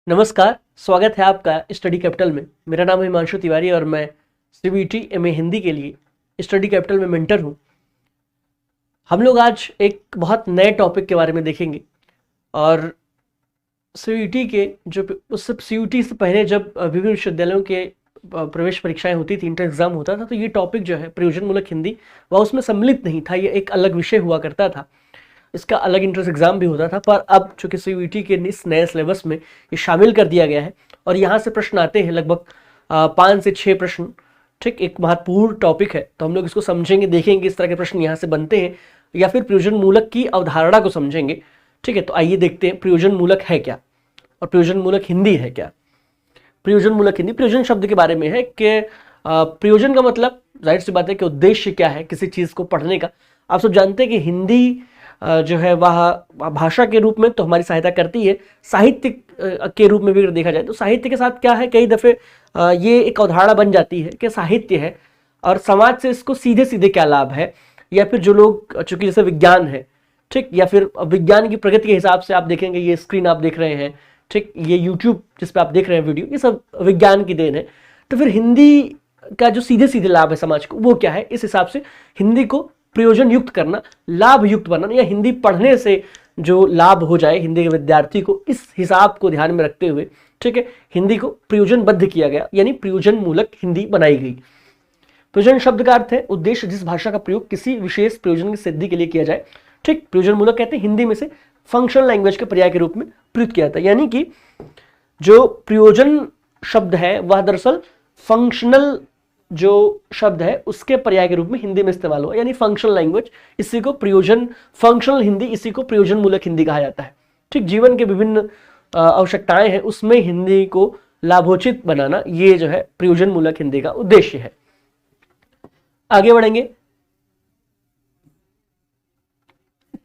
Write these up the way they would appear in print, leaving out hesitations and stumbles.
नमस्कार, स्वागत है आपका स्टडी कैपिटल में। मेरा नाम है हिमांशु तिवारी और मैं सीबीटी एमए हिंदी के लिए स्टडी कैपिटल में मेंटर हूं। हम लोग आज एक बहुत नए टॉपिक के बारे में देखेंगे और सीयूटी के जो उससे सीयूटी से पहले जब विभिन्न विश्वविद्यालयों के प्रवेश परीक्षाएं होती थी, इंटर एग्जाम होता था, तो ये टॉपिक जो है प्रयोजनमूलक हिंदी वह उसमें सम्मिलित नहीं था। ये एक अलग विषय हुआ करता था, इसका अलग इंट्रेंस एग्जाम भी होता था। पर अब चूंकि सीयूटी के इस नए सिलेबस में ये शामिल कर दिया गया है और यहाँ से प्रश्न आते हैं लगभग 5 से 6 प्रश्न। ठीक, एक महत्वपूर्ण टॉपिक है, तो हम लोग इसको समझेंगे, देखेंगे इस तरह के प्रश्न यहाँ से बनते हैं या फिर प्रयोजन मूलक की अवधारणा को समझेंगे। ठीक है, तो आइए देखते हैं प्रयोजन मूलक है क्या और प्रयोजन मूलक हिंदी है क्या। प्रयोजन मूलक हिंदी प्रयोजन शब्द के बारे में है कि प्रयोजन का मतलब जाहिर सी बात है कि उद्देश्य क्या है किसी चीज़ को पढ़ने का। आप सब जानते हैं कि हिंदी जो है वह भाषा के रूप में तो हमारी सहायता करती है, साहित्य के रूप में भी अगर देखा जाए तो साहित्य के साथ क्या है, कई दफ़े ये एक अवधारणा बन जाती है कि साहित्य है और समाज से इसको सीधे सीधे क्या लाभ है, या फिर जो लोग चूंकि जैसे विज्ञान है, ठीक, या फिर विज्ञान की प्रगति के हिसाब से आप देखेंगे ये स्क्रीन आप देख रहे हैं, ठीक, ये यूट्यूब जिस पे आप देख रहे हैं वीडियो, ये सब विज्ञान की देन है। तो फिर हिंदी का जो सीधे सीधे लाभ है समाज को वो क्या है, इस हिसाब से हिंदी को प्रयोजन युक्त करना, लाभ युक्त बनाना, या हिंदी पढ़ने से जो लाभ हो जाए हिंदी के विद्यार्थी को, इस हिसाब को ध्यान में रखते हुए, ठीक है, हिंदी को प्रयोजनबद्ध किया गया, यानी प्रयोजन मूलक हिंदी बनाई गई। प्रयोजन शब्द का अर्थ है उद्देश्य, जिस भाषा का प्रयोग किसी विशेष प्रयोजन की सिद्धि के लिए किया जाए। ठीक, प्रयोजन मूलक कहते हैं हिंदी में से फंक्शनल लैंग्वेज के पर्याय के रूप में प्रयुक्त किया जाता है, यानी कि जो प्रयोजन शब्द है वह दरअसल फंक्शनल जो शब्द है उसके पर्याय के रूप में हिंदी में इस्तेमाल हुआ, यानी फंक्शनल लैंग्वेज, इसी को प्रयोजन, फंक्शनल हिंदी, इसी को प्रयोजन मूलक हिंदी कहा जाता है। ठीक, जीवन के विभिन्न आवश्यकताएं हैं उसमें हिंदी को लाभोचित बनाना, ये जो है प्रयोजन मूलक हिंदी का उद्देश्य है। आगे बढ़ेंगे,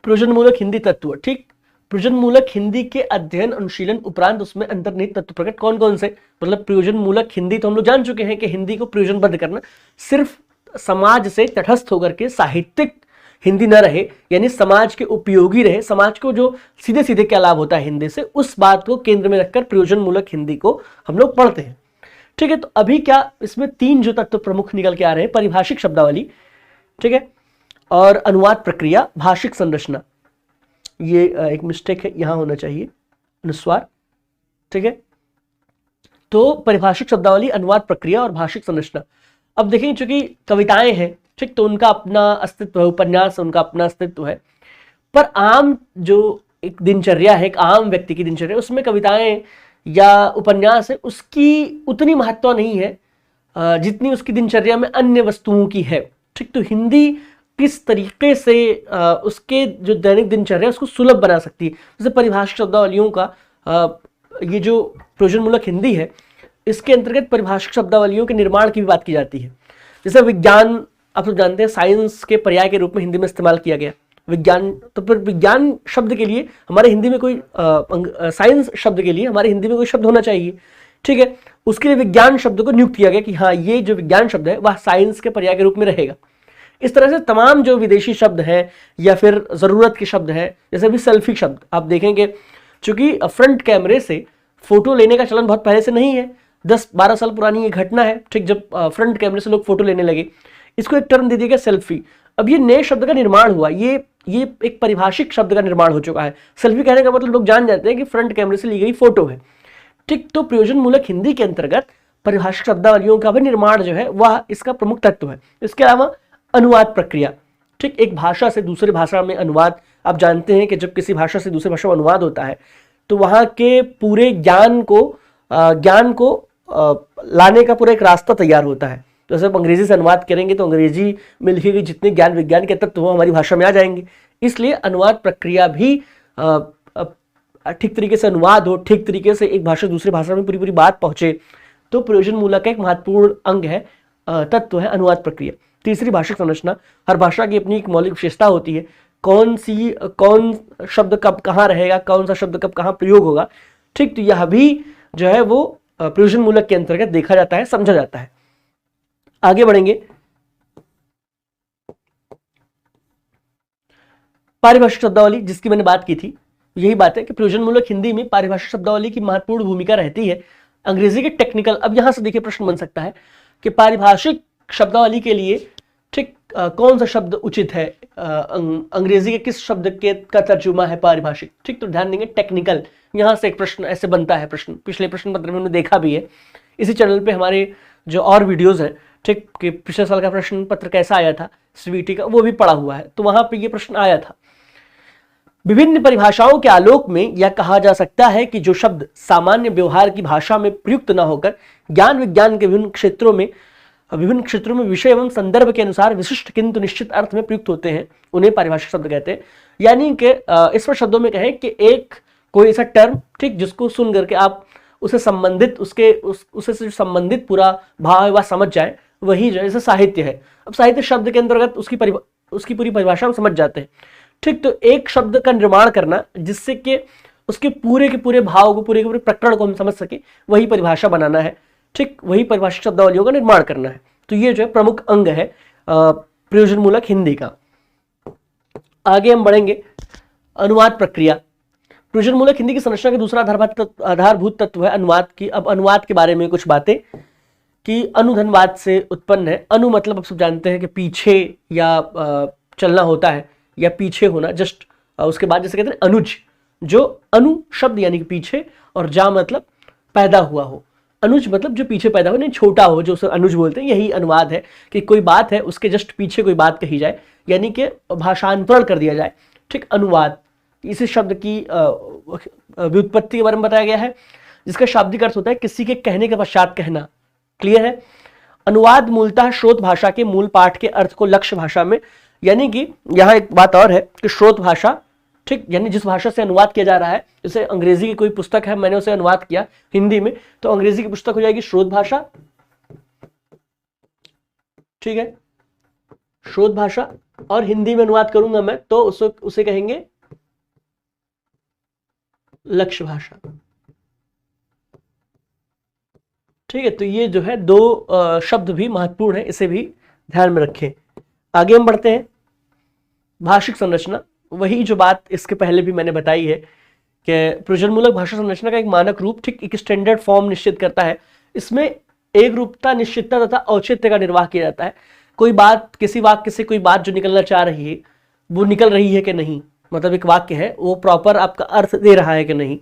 प्रयोजन मूलक हिंदी तत्व। ठीक, प्रयोजन मूलक हिंदी के अध्ययन अनुशीलन उपरांत उसमें अंतर्निहित तत्व प्रकट कौन कौन से, मतलब प्रयोजन मूलक हिंदी तो हम लोग जान चुके हैं कि हिंदी को प्रयोजनबद्ध करना, सिर्फ समाज से तटस्थ होकर के साहित्यिक हिंदी न रहे, यानी समाज के उपयोगी रहे, समाज को जो सीधे सीधे क्या लाभ होता है हिंदी से, उस बात को केंद्र में रखकर प्रयोजन मूलक हिंदी को हम लोग पढ़ते हैं। ठीक है, तो अभी क्या इसमें 3 जो तत्व प्रमुख निकल के आ रहे हैं, परिभाषिक शब्दावली, ठीक है, और अनुवाद प्रक्रिया, भाषिक संरचना। ये एक मिस्टेक है, यहां होना चाहिए अनुस्वार। ठीक है, तो परिभाषिक शब्दावली, अनुवाद प्रक्रिया और भाषिक संरचना। अब देखेंगे चूंकि कविताएं हैं, ठीक, तो उनका अपना अस्तित्व है, उपन्यास उनका अपना अस्तित्व है, पर आम जो एक दिनचर्या है, एक आम व्यक्ति की दिनचर्या, उसमें कविताएं या उपन्यास है उसकी उतनी महत्व नहीं है जितनी उसकी दिनचर्या में अन्य वस्तुओं की है। ठीक, तो हिंदी किस तरीके से उसके जो दैनिक दिनचर्या है उसको सुलभ बना सकती है। जैसे परिभाषिक शब्दावलियों का ये जो प्रयोजन मूलक हिंदी है, इसके अंतर्गत परिभाषिक शब्दावलियों के निर्माण की भी बात की जाती है। जैसे विज्ञान, आप लोग जानते हैं, साइंस के पर्याय के रूप में हिंदी में इस्तेमाल किया गया विज्ञान, तो फिर विज्ञान शब्द के लिए हमारे हिंदी में कोई साइंस शब्द के लिए हमारे हिंदी में कोई शब्द होना चाहिए। ठीक है, उसके लिए विज्ञान शब्द को नियुक्त किया गया कि हाँ, ये जो विज्ञान शब्द है वह साइंस के पर्याय के रूप में रहेगा। इस तरह से तमाम जो विदेशी शब्द हैं या फिर ज़रूरत के शब्द हैं, जैसे भी सेल्फी शब्द आप देखेंगे, चूंकि फ्रंट कैमरे से फोटो लेने का चलन बहुत पहले से नहीं है, 10-12 साल पुरानी ये घटना है। ठीक, जब फ्रंट कैमरे से लोग फोटो लेने लगे, इसको एक टर्म दे दिया गया सेल्फी। अब ये नए शब्द का निर्माण हुआ, ये एक परिभाषिक शब्द का निर्माण हो चुका है। सेल्फी कहने का मतलब लोग जान जाते हैं कि फ्रंट कैमरे से ली गई फोटो है। ठीक, तो प्रयोजन मूलक हिंदी के अंतर्गत परिभाषिक शब्दावलियों का भी निर्माण जो है वह इसका प्रमुख तत्व है। इसके अलावा अनुवाद प्रक्रिया। ठीक, एक भाषा से दूसरी भाषा में अनुवाद, आप जानते हैं कि जब किसी भाषा से दूसरी भाषा में अनुवाद होता है तो वहाँ के पूरे ज्ञान को लाने का पूरा एक रास्ता तैयार होता है। तो जैसे आप अंग्रेजी से अनुवाद करेंगे तो अंग्रेजी में लिखे गए जितने ज्ञान विज्ञान के तत्व वो हमारी भाषा में आ जाएंगे। इसलिए अनुवाद प्रक्रिया भी ठीक तरीके से अनुवाद हो, ठीक तरीके से एक भाषा दूसरी भाषा में पूरी बात पहुंचे, तो प्रयोजन मूलक का एक महत्वपूर्ण अंग है, तत्व है अनुवाद प्रक्रिया। तीसरी, भाषिक संरचना। हर भाषा की अपनी एक मौलिक विशेषता होती है, कौन शब्द कब कहाँ रहेगा, कौन सा शब्द कब कहाँ प्रयोग होगा। ठीक, तो यह भी जो है वो प्रयोजन मूलक के अंतर्गत देखा जाता है, समझा जाता है। आगे बढ़ेंगे, पारिभाषिक शब्दावली जिसकी मैंने बात की थी, यही बात है कि प्रयोजन मूलक हिंदी में पारिभाषिक शब्दावली की महत्वपूर्ण भूमिका रहती है। अंग्रेजी के टेक्निकल, अब यहां से देखिए प्रश्न बन सकता है कि पारिभाषिक शब्दावली के लिए ठीक कौन सा शब्द उचित है, अंग्रेजी के किस शब्द के का तर्जुमा है पारिभाषिक। ठीक, तो ध्यान देंगे टेक्निकल, यहां से एक प्रश्न ऐसे बनता है। प्रश्न पिछले प्रश्न पत्र में हमने देखा भी है, इसी चैनल पे हमारे जो और वीडियोस हैं ठीक, कि पिछले साल का प्रश्न पत्र कैसा आया था सीबीटी का, वो भी पड़ा हुआ है, तो वहां पे ये प्रश्न आया था। विभिन्न परिभाषाओं के आलोक में यह कहा जा सकता है कि जो शब्द सामान्य व्यवहार की भाषा में प्रयुक्त न होकर ज्ञान विज्ञान के विभिन्न क्षेत्रों में विषय एवं संदर्भ के अनुसार विशिष्ट किंतु निश्चित अर्थ में प्रयुक्त होते हैं, उन्हें पारिभाषिक शब्द कहते हैं। यानी कि इस पर शब्दों में कहें कि एक कोई ऐसा टर्म ठीक, जिसको सुन करके आप उसे संबंधित उससे संबंधित पूरा भाव वह समझ जाए, वही जो जैसे साहित्य है। अब साहित्य शब्द के अंतर्गत उसकी पूरी परिभाषा हम समझ जाते हैं। ठीक, तो एक शब्द का निर्माण करना जिससे कि उसके पूरे के पूरे भाव को, पूरे के पूरे प्रकरण को हम समझ सके, वही परिभाषा बनाना है। ठीक, वही परिभाषिक शब्दावलियों का निर्माण करना है। तो ये जो है प्रमुख अंग है प्रयोजन मूलक हिंदी का। आगे हम बढ़ेंगे, अनुवाद प्रक्रिया। प्रयोजन मूलक हिंदी की संरचना का दूसरा आधारभूत तत्व है अनुवाद की। अब अनुवाद के बारे में कुछ बातें कि अनुधनवाद से उत्पन्न है। अनु मतलब आप सब जानते हैं कि पीछे या चलना होता है, या पीछे होना, जस्ट उसके बाद जैसे कहते हैं अनुज, जो अनु शब्द यानी कि पीछे, और जा मतलब पैदा हुआ हो। अनुज मतलब जो पीछे पैदा हो, नहीं छोटा हो, जो उसे अनुज बोलते हैं। यही अनुवाद है कि कोई बात है उसके जस्ट पीछे कोई बात कही जाए, यानी कि भाषांतरण कर दिया जाए। ठीक, अनुवाद इसी शब्द की व्युत्पत्ति के बारे में बताया गया है, जिसका शाब्दिक अर्थ होता है किसी के कहने के पश्चात कहना। क्लियर है। अनुवाद मूलतः स्रोत भाषा के मूल पाठ के अर्थ को लक्ष्य भाषा में, यानी कि यहां एक बात और है कि स्रोत भाषा ठीक, यानी जिस भाषा से अनुवाद किया जा रहा है, जैसे अंग्रेजी की कोई पुस्तक है, मैंने उसे अनुवाद किया हिंदी में, तो अंग्रेजी की पुस्तक हो जाएगी स्रोत भाषा। ठीक है, स्रोत भाषा, और हिंदी में अनुवाद करूंगा मैं तो उसे कहेंगे लक्ष्य भाषा। ठीक है, तो ये जो है दो शब्द भी महत्वपूर्ण है, इसे भी ध्यान में रखें। आगे हम बढ़ते हैं, भाषिक संरचना। वही जो बात इसके पहले भी मैंने बताई है कि प्रयोजन मूलक भाषा संरचना का एक मानक रूप ठीक एक स्टैंडर्ड फॉर्म निश्चित करता है। इसमें एक रूपता, निश्चितता तथा औचित्य का निर्वाह किया जाता है। कोई बात, किसी वाक्य से कोई बात जो निकलना चाह रही है वो निकल रही है कि नहीं, मतलब एक वाक्य है वो प्रॉपर आपका अर्थ दे रहा है कि नहीं।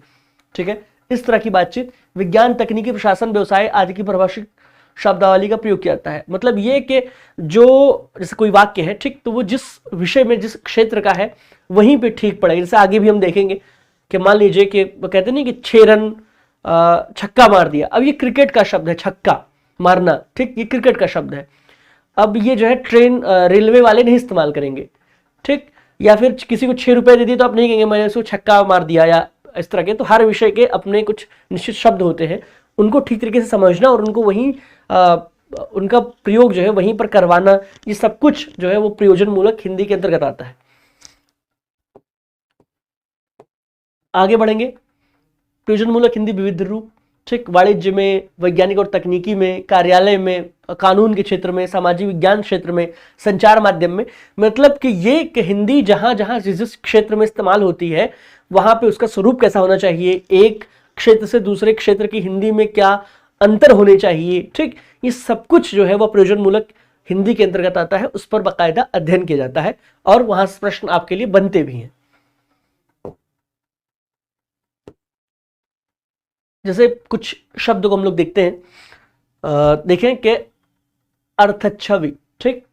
ठीक है, इस तरह की बातचीत। विज्ञान, तकनीकी, प्रशासन, व्यवसाय आदि की परिभाषिक शब्दावली का प्रयोग किया जाता है। मतलब ये कि जो जैसे कोई वाक्य है ठीक, तो वो जिस विषय में, जिस क्षेत्र का है, वहीं पे ठीक पड़ेगा। जैसे आगे भी हम देखेंगे कि मान लीजिए कि वो कहते नहीं कि 6 रन छक्का मार दिया। अब ये क्रिकेट का शब्द है, छक्का मारना। ठीक, ये क्रिकेट का शब्द है। अब ये जो है ट्रेन, रेलवे वाले नहीं इस्तेमाल करेंगे। ठीक, या फिर किसी को 6 रुपए दे दिए तो आप नहीं कहेंगे मैंने उसको छक्का मार दिया, या इस तरह के। तो हर विषय के अपने कुछ निश्चित शब्द होते हैं, उनको ठीक तरीके से समझना और उनको वहीं उनका प्रयोग जो है वहीं पर करवाना, ये सब कुछ जो है वो प्रयोजन मूलक हिंदी के अंतर्गत आता है। आगे बढ़ेंगे, प्रयोजन मूलक हिंदी विविध रूप। ठीक, वाणिज्य में, वैज्ञानिक और तकनीकी में, कार्यालय में, कानून के क्षेत्र में, सामाजिक विज्ञान क्षेत्र में, संचार माध्यम में। मतलब कि ये कि हिंदी जहां जहां जिस क्षेत्र में इस्तेमाल होती है वहां पे उसका स्वरूप कैसा होना चाहिए, एक क्षेत्र से दूसरे क्षेत्र की हिंदी में क्या अंतर होने चाहिए। ठीक, ये सब कुछ जो है वह प्रयोजन मूलक हिंदी के अंतर्गत आता है, उस पर बाकायदा अध्ययन किया जाता है और वहां से प्रश्न आपके लिए बनते भी हैं। जैसे कुछ शब्द को हम लोग देखते हैं, देखें कि अर्थछवि। ठीक,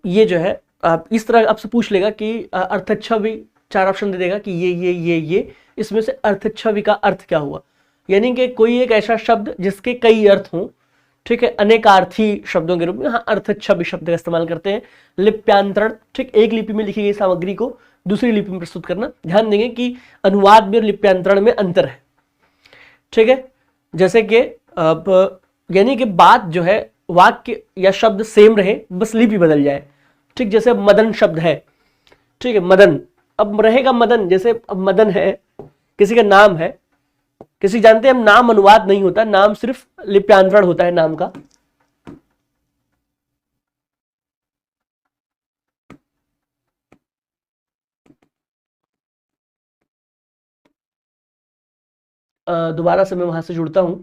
ये जो है आप इस तरह आपसे पूछ लेगा कि अर्थछवि, 4 ऑप्शन दे देगा कि ये इसमें से अर्थछवि का अर्थ क्या हुआ। यानी कि कोई एक ऐसा शब्द जिसके कई अर्थ हों। ठीक है, अनेकार्थी शब्दों के रूप में यहाँ अर्थछवि शब्द का इस्तेमाल करते हैं। लिप्यांतरण, ठीक, एक लिपि में लिखी गई सामग्री को दूसरी लिपि में प्रस्तुत करना। ध्यान देंगे कि अनुवाद में और लिप्यांतरण में अंतर है। ठीक है, जैसे कि अब यानी कि बात जो है, वाक्य या शब्द सेम रहे, बस लिपि बदल जाए। ठीक, जैसे मदन शब्द है। ठीक है, मदन अब रहेगा मदन, जैसे अब मदन है, किसी का नाम है, किसी जानते हैं हम नाम अनुवाद नहीं होता, नाम सिर्फ लिप्यांतरण होता है नाम का। दोबारा से मैं वहां से जुड़ता हूं।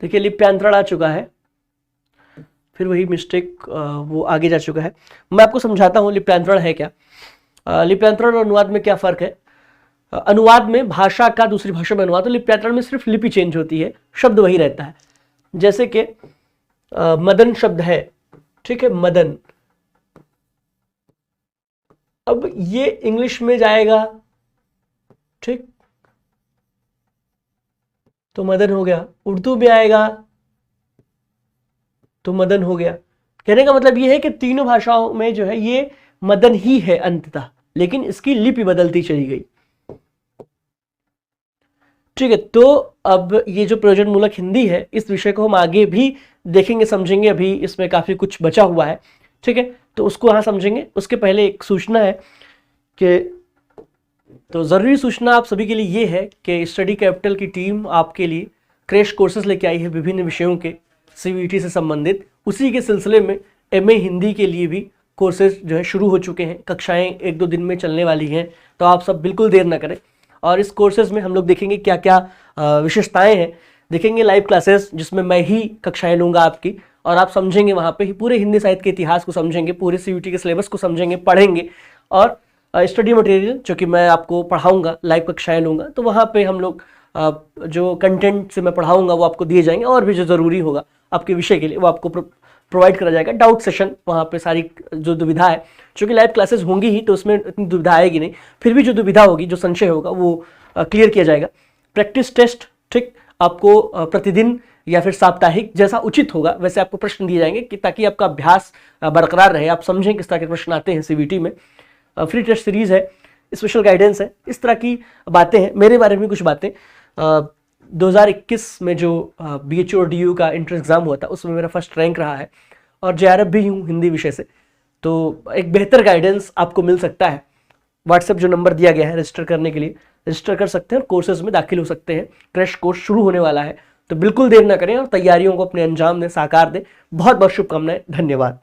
देखिए लिप्यांतरण आ चुका है, फिर वही मिस्टेक वो आगे जा चुका है। मैं आपको समझाता हूं लिप्यांतरण है क्या। लिप्यांतरण और अनुवाद में क्या फर्क है। अनुवाद में भाषा का दूसरी भाषा में अनुवाद, तो लिप्यांतरण में सिर्फ लिपि चेंज होती है, शब्द वही रहता है। जैसे कि मदन शब्द है, ठीक है, मदन, अब ये इंग्लिश में जाएगा, ठीक, तो मदन हो गया, उर्दू में आएगा तो मदन हो गया। कहने का मतलब ये है कि तीनों भाषाओं में जो है ये मदन ही है अंततः, लेकिन इसकी लिपि बदलती चली गई। ठीक है, तो अब ये जो प्रयोजन मूलक हिंदी है, इस विषय को हम आगे भी देखेंगे, समझेंगे। अभी इसमें काफी कुछ बचा हुआ है, ठीक है, तो उसको यहाँ समझेंगे। उसके पहले एक सूचना है कि, तो जरूरी सूचना आप सभी के लिए ये है कि स्टडी कैपिटल की टीम आपके लिए क्रैश कोर्सेज लेके आई है विभिन्न विषयों के, सीवीटी से संबंधित। उसी के सिलसिले में एमए हिंदी के लिए भी कोर्सेज जो है शुरू हो चुके हैं, कक्षाएं 1-2 दिन में चलने वाली हैं, तो आप सब बिल्कुल देर ना करें। और इस कोर्सेज में हम लोग देखेंगे क्या क्या विशेषताएं हैं, देखेंगे लाइव क्लासेस जिसमें मैं ही कक्षाएं लूंगा आपकी, और आप समझेंगे वहाँ पे ही पूरे हिंदी साहित्य के इतिहास को समझेंगे, पूरे सीवीटी के सिलेबस को समझेंगे, पढ़ेंगे। और स्टडी मटेरियल जो कि मैं आपको पढ़ाऊंगा, लाइव कक्षाएं लूंगा, तो वहाँ पे हम लोग जो कंटेंट से मैं पढ़ाऊंगा वो आपको दिए जाएंगे, और भी जो ज़रूरी होगा आपके विषय के लिए वो आपको प्रोवाइड करा जाएगा। डाउट सेशन वहाँ पे सारी जो दुविधा है, चूँकि लाइव क्लासेस होंगी ही तो उसमें इतनी दुविधा आएगी नहीं, फिर भी जो दुविधा होगी, जो संशय होगा वो क्लियर किया जाएगा। प्रैक्टिस टेस्ट, ठीक, आपको प्रतिदिन या फिर साप्ताहिक जैसा उचित होगा वैसे आपको प्रश्न दिए जाएंगे, कि ताकि आपका अभ्यास बरकरार रहे, आप समझें किस तरह के प्रश्न आते हैं सीवीटी में। फ्री टेस्ट सीरीज है, स्पेशल गाइडेंस है, इस तरह की बातें हैं। मेरे बारे में कुछ बातें, 2021 में जो बीएचयू और डीयू का एंट्रेंस एग्जाम हुआ था उसमें मेरा फर्स्ट रैंक रहा है, और जेआरएफ भी हूँ हिंदी विषय से, तो एक बेहतर गाइडेंस आपको मिल सकता है। व्हाट्सएप जो नंबर दिया गया है रजिस्टर करने के लिए, रजिस्टर कर सकते हैं और कोर्सेज में दाखिल हो सकते हैं। क्रैश कोर्स शुरू होने वाला है, तो बिल्कुल देर ना करें और तैयारियों को अपने अंजाम दें, साकार दें। बहुत बहुत शुभकामनाएं, धन्यवाद।